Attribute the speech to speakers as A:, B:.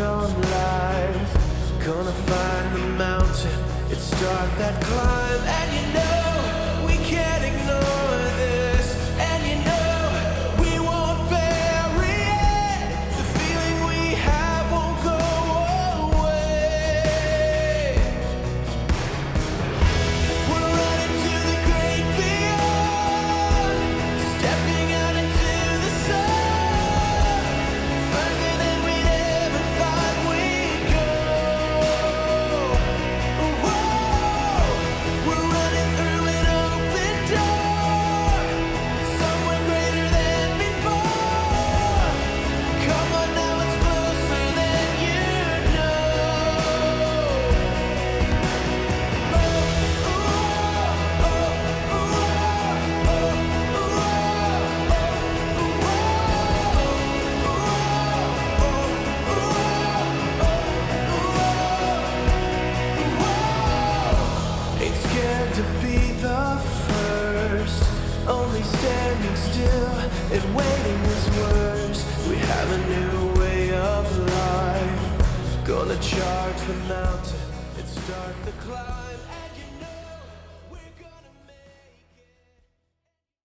A: on life. Gonna find the mountain and start that climb. And you know we can't ignore this. And you know we won't bury it. The feeling we have won't go away. We're running to the great beyond, stepping out into the sun, further than we'd ever thought we'd go. Whoa, we're running through an open door, somewhere greater than before. Come on now, it's closer than you know. Ain't scared to be the first, only standing still and waiting is worse. We have a new way of life, gonna charge the mountain and start the climb.